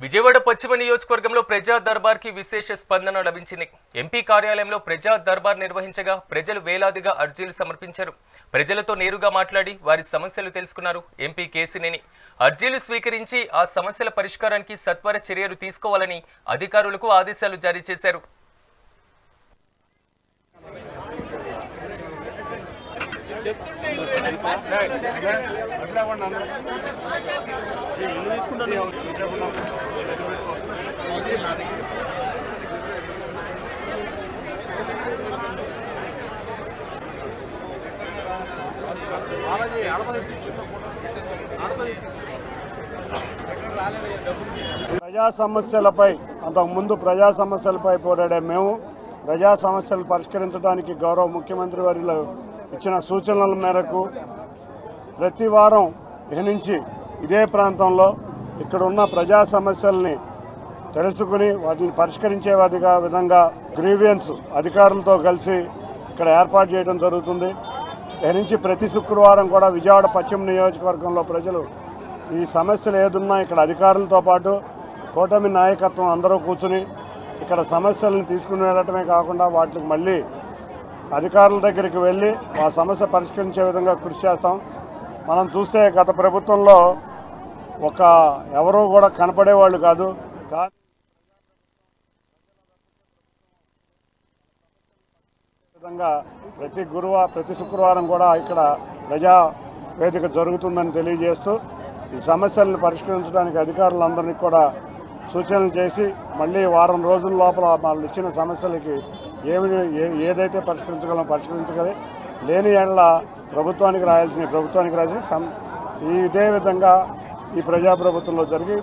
విజయవాడ పశ్చిమ నియోజకవర్గంలో ప్రజా దర్బార్కి విశేష స్పందన లభించింది. ఎంపీ కార్యాలయంలో ప్రజా దర్బార్ నిర్వహించగా ప్రజలు వేలాదిగా అర్జీలు సమర్పించారు. ప్రజలతో నేరుగా మాట్లాడి వారి సమస్యలు తెలుసుకున్నారు ఎంపీ కేసినేని. అర్జీలు స్వీకరించి ఆ సమస్యల పరిష్కారానికి సత్వర చర్యలు తీసుకోవాలని అధికారులకు ఆదేశాలు జారీ చేశారు. ప్రజా సమస్యలపై అంతకుముందు ప్రజా సమస్యలపై పోరాడే మేము ప్రజా సమస్యలు పరిష్కరించడానికి గౌరవ ముఖ్యమంత్రి వర్యులు ఇచ్చిన సూచనల మేరకు ప్రతి వారం ఇక నుంచి ఇదే ప్రాంతంలో ఇక్కడ ఉన్న ప్రజా సమస్యల్ని తెలుసుకుని వాటిని పరిష్కరించే విధంగా గ్రీవియన్స్ అధికారులతో కలిసి ఇక్కడ ఏర్పాటు చేయడం జరుగుతుంది. ఇక నుంచి ప్రతి శుక్రవారం కూడా విజయవాడ పశ్చిమ నియోజకవర్గంలో ప్రజలు ఈ సమస్యలు ఏదున్నా ఇక్కడ అధికారులతో పాటు కూటమి నాయకత్వం అందరూ కూర్చుని ఇక్కడ సమస్యలను తీసుకుని వెళ్ళటమే కాకుండా వాటికి మళ్ళీ అధికారుల దగ్గరికి వెళ్ళి ఆ సమస్య పరిష్కరించే విధంగా కృషి చేస్తాం. మనం చూస్తే గత ప్రభుత్వంలో ఎవరూ కూడా కనపడేవాళ్ళు కాదు. కానీ విధంగా ప్రతి శుక్రవారం కూడా ఇక్కడ ప్రజా వేదిక జరుగుతుందని తెలియజేస్తూ ఈ సమస్యలను పరిష్కరించడానికి అధికారులందరినీ కూడా సూచనలు చేసి మళ్ళీ వారం రోజుల లోపల వాళ్ళు ఇచ్చిన సమస్యలకి ఏదైతే పరిష్కరించగలి లేని ఏళ్ళ ప్రభుత్వానికి రాసి ఇదే విధంగా ఈ ప్రజాప్రభుత్వంలో జరిగి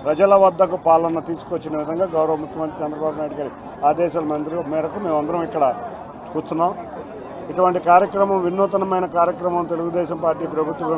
ప్రజల వద్దకు పాలన తీసుకొచ్చిన విధంగా గౌరవ ముఖ్యమంత్రి చంద్రబాబు నాయుడు గారి ఆదేశాల మేరకు మేమందరం ఇక్కడ కూర్చున్నాం. ఇటువంటి కార్యక్రమం వినూతనమైన కార్యక్రమం తెలుగుదేశం పార్టీ ప్రభుత్వం